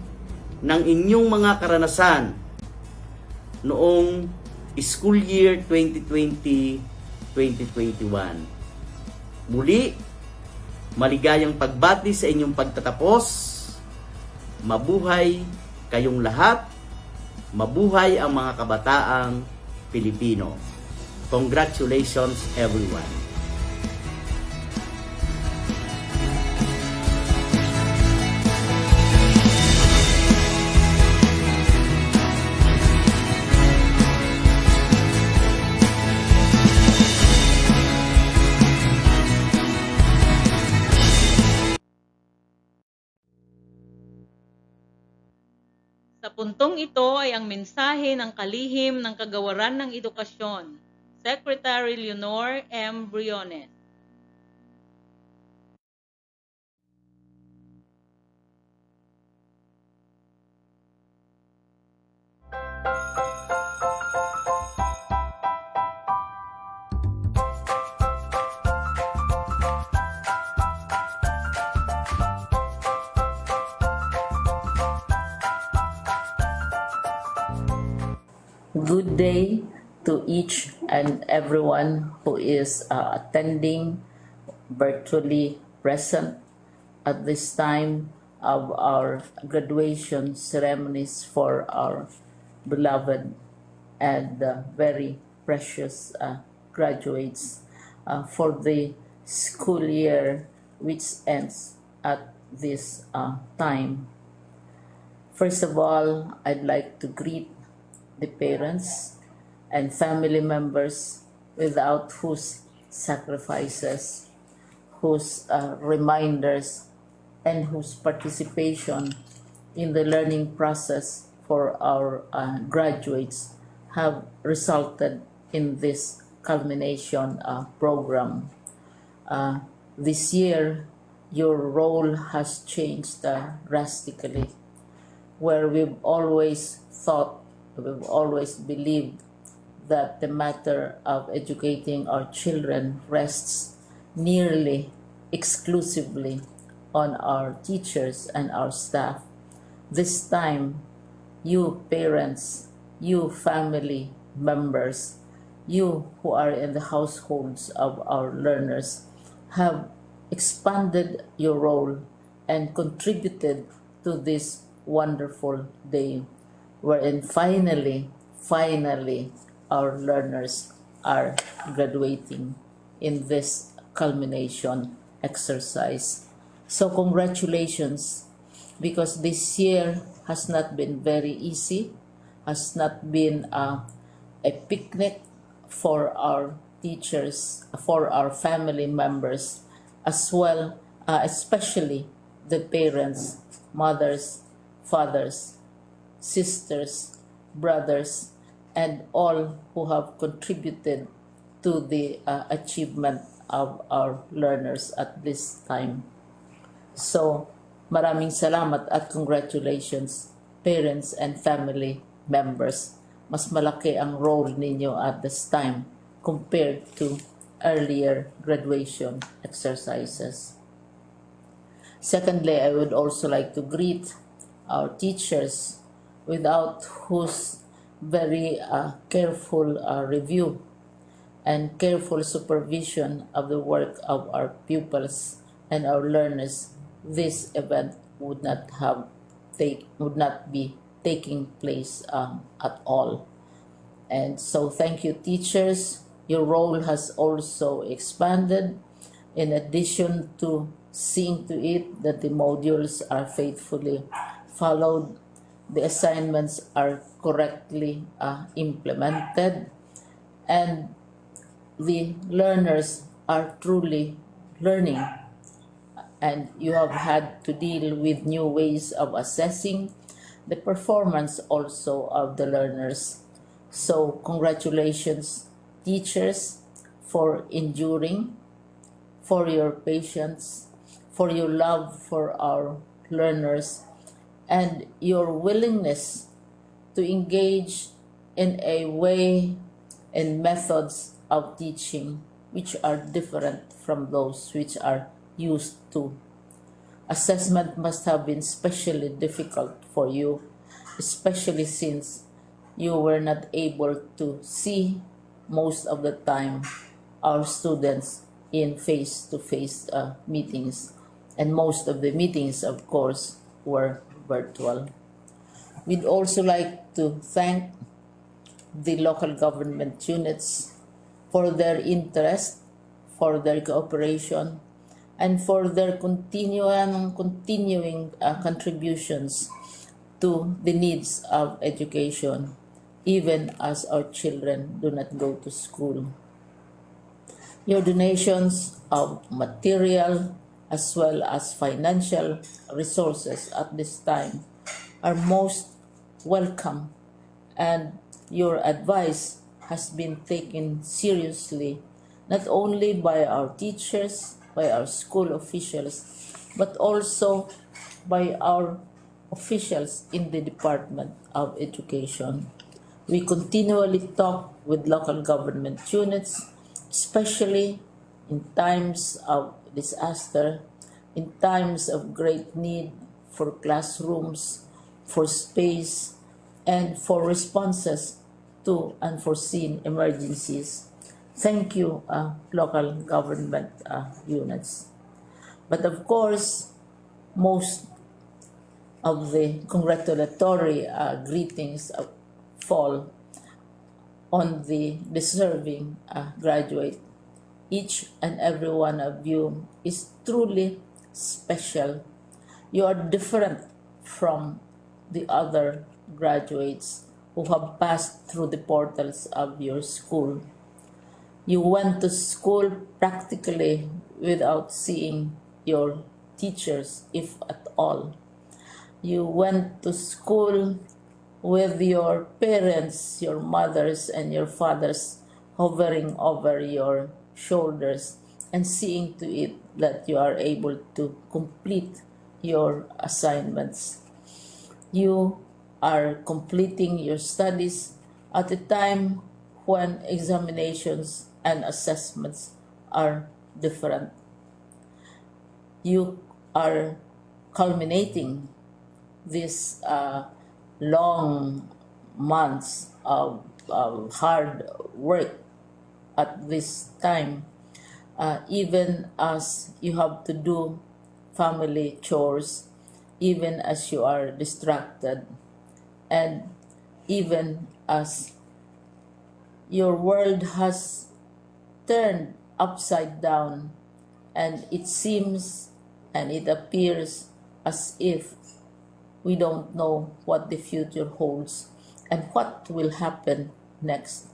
ng inyong mga karanasan noong school year 2020-2021. Muli, maligayang pagbati sa inyong pagtatapos. Mabuhay kayong lahat. Mabuhay ang mga kabataang Pilipino. Congratulations everyone. Sa puntong ito ay ang mensahe ng kalihim ng Kagawaran ng Edukasyon, Secretary Leonor M. Briones. Good day to each and everyone who is attending virtually present at this time of our graduation ceremonies for our beloved and very precious graduates for the school year which ends at this time. First of all, I'd like to greet the parents and family members without whose sacrifices, whose reminders, and whose participation in the learning process for our graduates have resulted in this culmination program. This year, your role has changed drastically, where we've always believed that the matter of educating our children rests nearly exclusively on our teachers and our staff. This time, you parents, you family members, you who are in the households of our learners have expanded your role and contributed to this wonderful day wherein finally our learners are graduating in this culmination exercise. So congratulations, because this year has not been very easy, has not been a picnic for our teachers, for our family members, as well, especially the parents, mothers, fathers, sisters, brothers, and all who have contributed to the achievement of our learners at this time. So, maraming salamat at congratulations, parents and family members. Mas malaki ang role ninyo at this time compared to earlier graduation exercises. Secondly, I would also like to greet our teachers, without whose very careful review and careful supervision of the work of our pupils and our learners, this event would not be taking place at all. And so thank you, teachers. Your role has also expanded, in addition to seeing to it that the modules are faithfully followed, the assignments are correctly implemented, and the learners are truly learning. And you have had to deal with new ways of assessing the performance also of the learners. So congratulations, teachers, for enduring, for your patience, for your love for our learners, and your willingness to engage in a way and methods of teaching which are different from those which are used to. Assessment must have been especially difficult for you, especially since you were not able to see most of the time our students in face-to-face meetings, and most of the meetings, of course, were virtual. We'd also like to thank the local government units for their interest, for their cooperation, and for their continuing contributions to the needs of education, even as our children do not go to school. Your donations of material as well as financial resources at this time are most welcome, and your advice has been taken seriously not only by our teachers, by our school officials, but also by our officials in the Department of Education. We continually talk with local government units, especially in times of disaster, in times of great need for classrooms, for space, and for responses to unforeseen emergencies. Thank you, local government units. But of course, most of the congratulatory greetings fall on the deserving graduate. Each and every one of you is truly special. You are different from the other graduates who have passed through the portals of your school. You went to school practically without seeing your teachers, if at all. You went to school with your parents, your mothers and your fathers, hovering over your shoulders and seeing to it that you are able to complete your assignments. You are completing your studies at a time when examinations and assessments are different. You are culminating these long months of hard work at this time, even as you have to do family chores, even as you are distracted, and even as your world has turned upside down, and it seems and it appears as if we don't know what the future holds and what will happen next.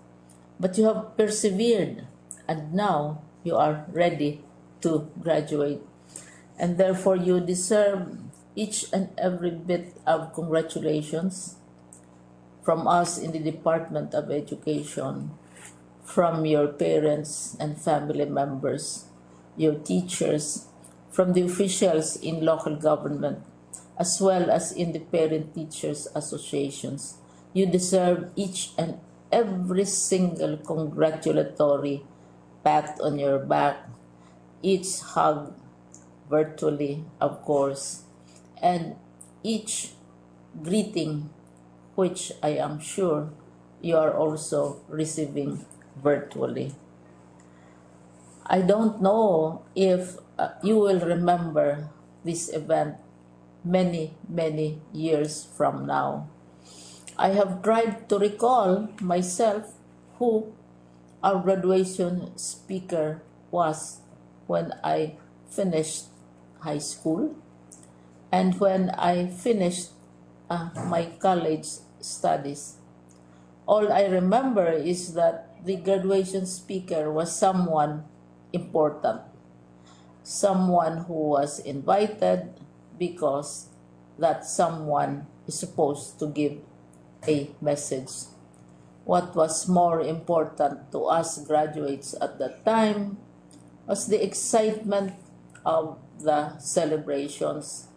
But you have persevered, and now you are ready to graduate. And therefore, you deserve each and every bit of congratulations from us in the Department of Education, from your parents and family members, your teachers, from the officials in local government, as well as in the parent teachers associations. You deserve each and every single congratulatory pat on your back, each hug virtually, of course, and each greeting, which I am sure you are also receiving virtually. I don't know if you will remember this event many, many years from now. I have tried to recall myself who our graduation speaker was when I finished high school and when I finished my college studies. All I remember is that the graduation speaker was someone important, someone who was invited because that someone is supposed to give a message. What was more important to us graduates at that time was the excitement of the celebrations,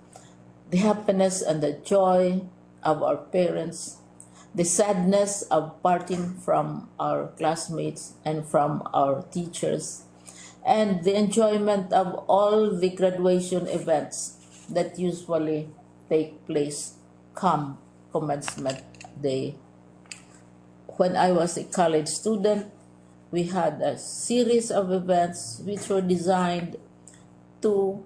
the happiness and the joy of our parents, the sadness of parting from our classmates and from our teachers, and the enjoyment of all the graduation events that usually take place come commencement day. When I was a college student, we had a series of events which were designed to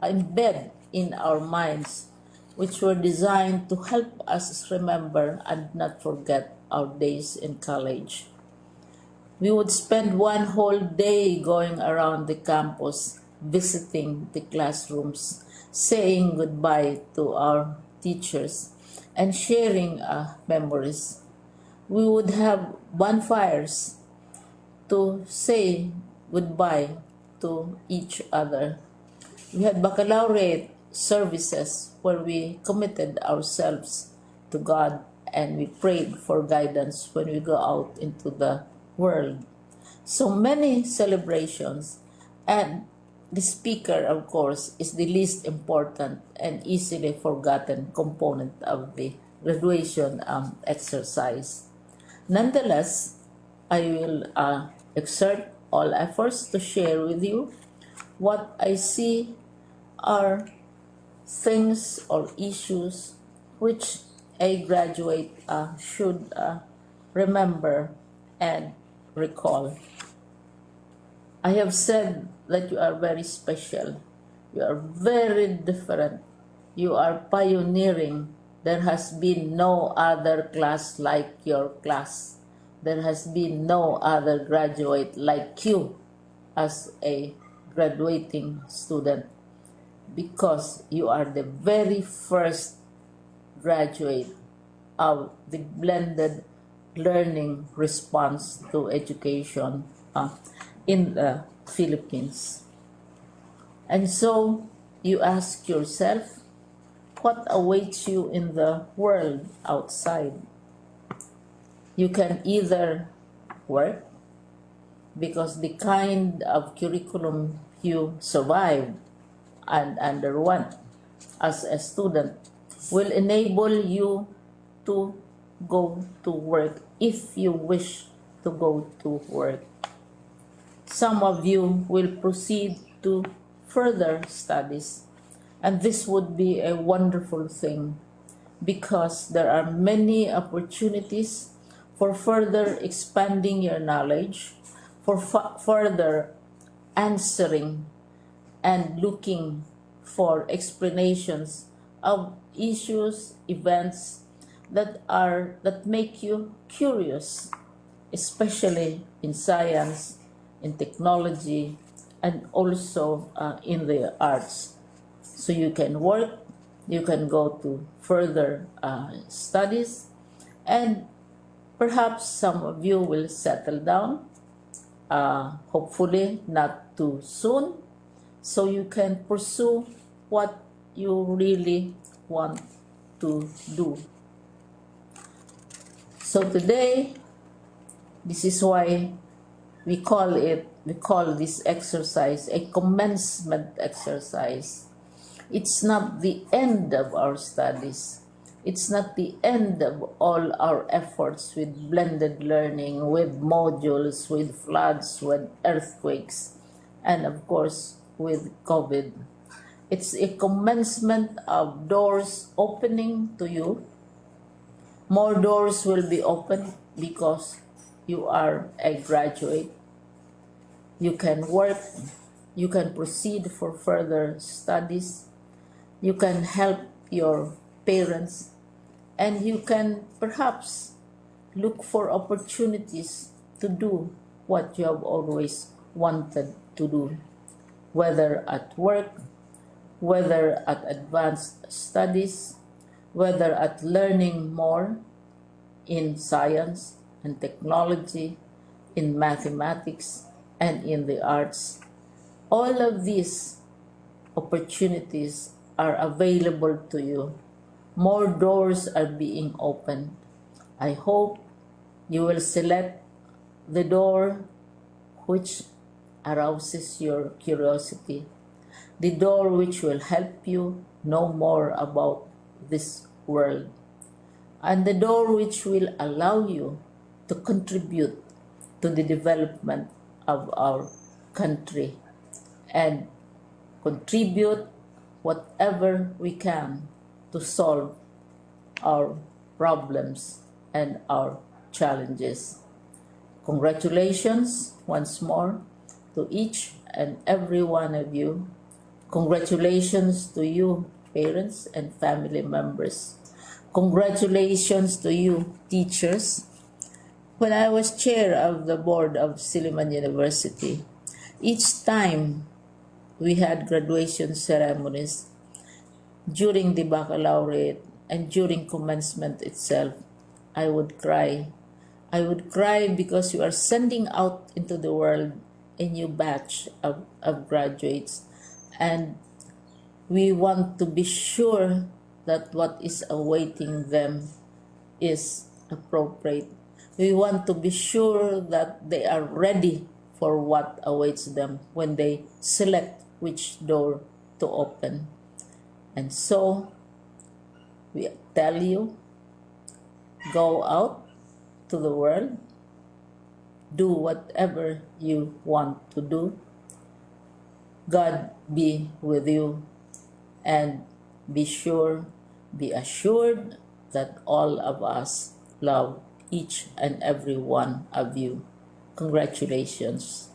embed in our minds, which were designed to help us remember and not forget our days in college. We would spend one whole day going around the campus, visiting the classrooms, saying goodbye to our teachers, and sharing memories. We would have bonfires to say goodbye to each other. We had baccalaureate services where we committed ourselves to God and we prayed for guidance when we go out into the world. So many celebrations, and the speaker, of course, is the least important and easily forgotten component of the graduation exercise. Nonetheless, I will exert all efforts to share with you what I see are things or issues which a graduate should remember and recall. I have said that you are very special. You are very different. You are pioneering. There has been no other class like your class. There has been no other graduate like you as a graduating student, because you are the very first graduate of the blended learning response to education in the Philippines. And so you ask yourself, what awaits you in the world outside? You can either work because the kind of curriculum you survived and underwent as a student will enable you to go to work if you wish to go to work. Some of you will proceed to further studies, and this would be a wonderful thing because there are many opportunities for further expanding your knowledge, for further answering and looking for explanations of issues, events that make you curious, especially in science, in technology, and also in the arts. So you can work, you can go to further studies, and perhaps some of you will settle down, hopefully not too soon, so you can pursue what you really want to do. So today, this is why we call this exercise a commencement exercise. It's not the end of our studies. It's not the end of all our efforts with blended learning, with modules, with floods, with earthquakes, and of course with COVID. It's a commencement of doors opening to you. More doors will be opened because you are a graduate. You can work, you can proceed for further studies, you can help your parents, and you can perhaps look for opportunities to do what you have always wanted to do, whether at work, whether at advanced studies, whether at learning more in science and technology, in mathematics, and in the arts. All of these opportunities are available to you. More doors are being opened. I hope you will select the door which arouses your curiosity, the door which will help you know more about this world, and the door which will allow you to contribute to the development of our country and contribute whatever we can to solve our problems and our challenges. Congratulations once more to each and every one of you. Congratulations to you, parents and family members. Congratulations to you, teachers. When I was chair of the board of Silliman University, each time we had graduation ceremonies, during the baccalaureate and during commencement itself, I would cry. I would cry because you are sending out into the world a new batch of graduates, and we want to be sure that what is awaiting them is appropriate. We want to be sure that they are ready for what awaits them when they select which door to open. And so, we tell you, go out to the world, do whatever you want to do. God be with you, and be assured that all of us love each and every one of you. Congratulations.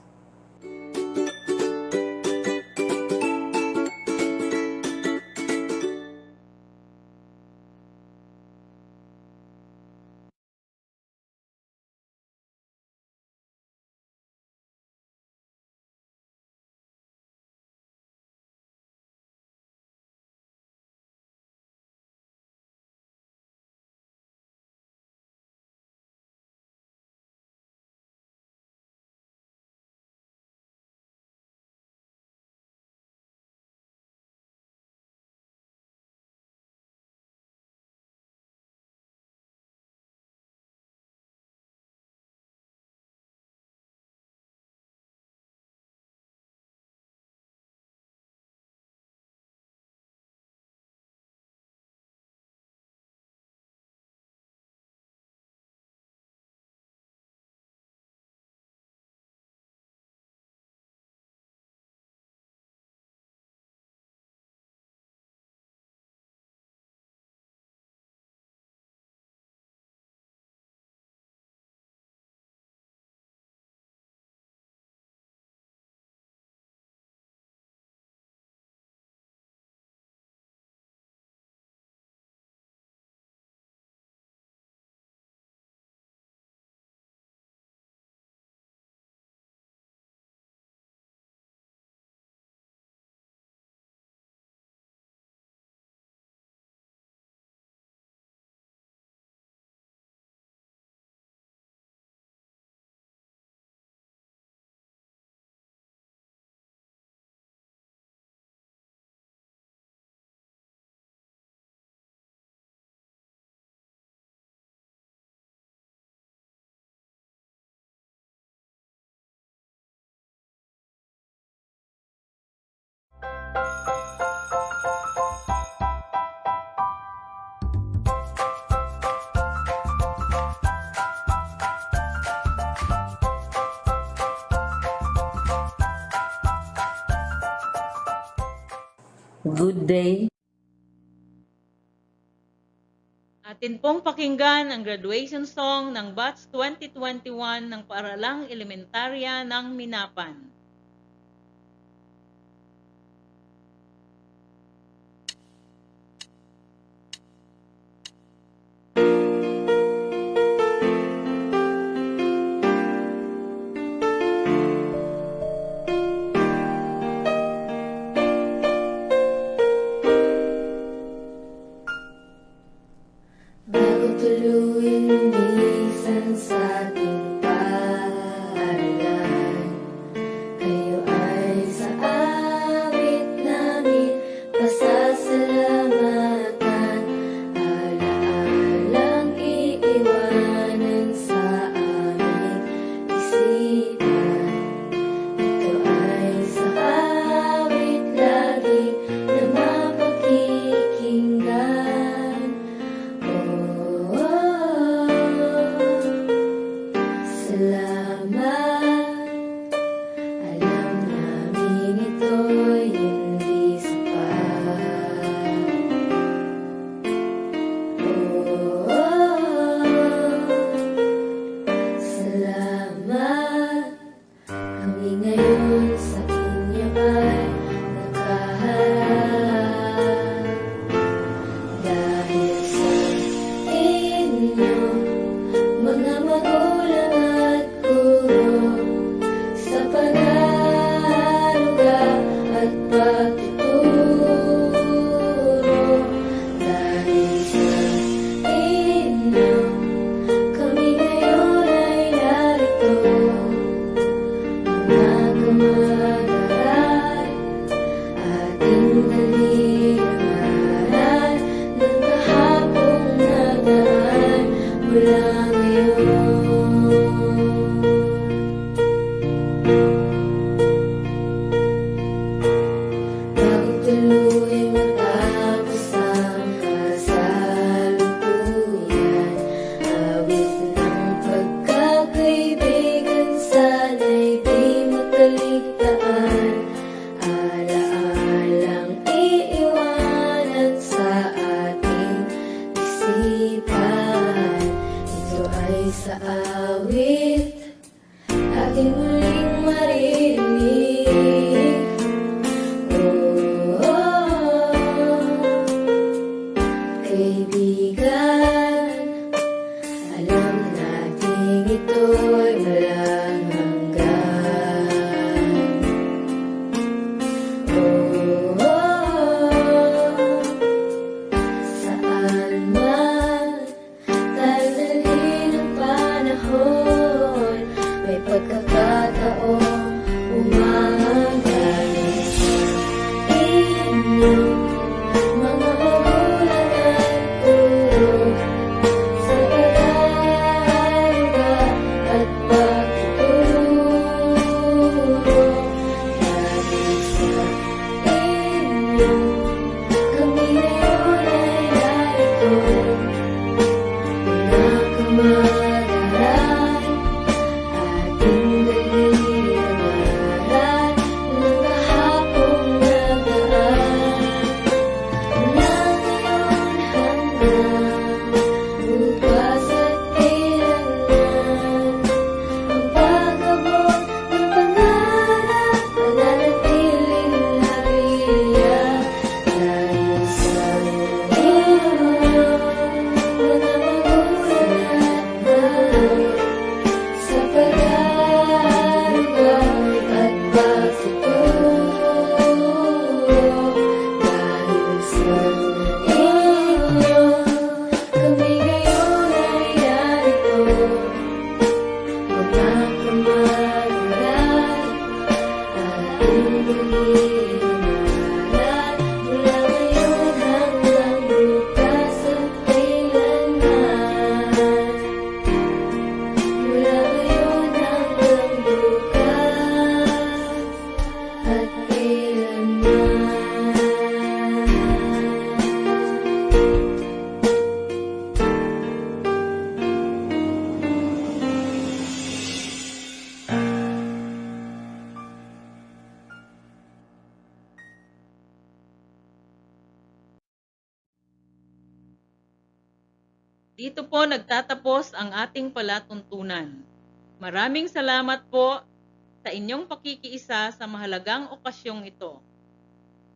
Good day. Atin pong pakinggan ang graduation song ng Batch 2021 ng Paaralang Elementarya ng Minapan. Bago tuluyin minsan sa ating paaralan, kayo ay sa awit namin pasasalamatan. Alaalang iiwanan sa aming isipan. Ito ay sa awit lagi na mapakikinggan. Salamat, alam namin ito'y hindi sapat. Salamat, kami ngayon sa inyo ay nakaharap. Dahil sa inyo, mga magulang at guro, sa pag-aaruga at pagtuturo. Dahil sa inyo, kami ngayon ay narito. Mga kamag-aral, ating nalilinaran ng kahapong nagaan mula ngayon. Bago tuluyan matapos ang kasalukuyan, awit ng pagkakaibigan sana'y di makaligtaan. Alaalang iiwanan sa ating isipan. Ito ay sa awit ating muling maririnig. Kaibigan, alam natin ito'y walang hanggan. Saan man tayo dalhin ang panahon, may pagkakataong umahanggan sa inyo. Mga magulang at guro, sa pag-aaruga at pagtuturo. Dahil sa inyo, kami ngayon ay narito. Mga kamag-aral, ating nalilinaran ng kahapong nagaan. Mula ngayon hanggang bukas at kailanman, ang pag-abot ng pangarap mananatiling nariyan. Dahil sa inyo, mga magulang at guro, sa pag-aaruga at pagtuturo. Dahil sa inyo, kami ngayon ay narito. Mga kamag-aral, ating nalilinaran mula ngayon hanggang bukas at kailanman. Mula ngayon hanggang bukas at kailanman. Dito po nagtatapos ang ating palatuntunan. Maraming salamat po sa inyong pakikiisa sa mahalagang okasyong ito.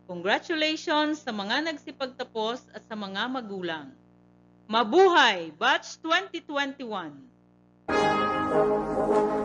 Congratulations sa mga nagsipagtapos at sa mga magulang. Mabuhay, Batch 2021!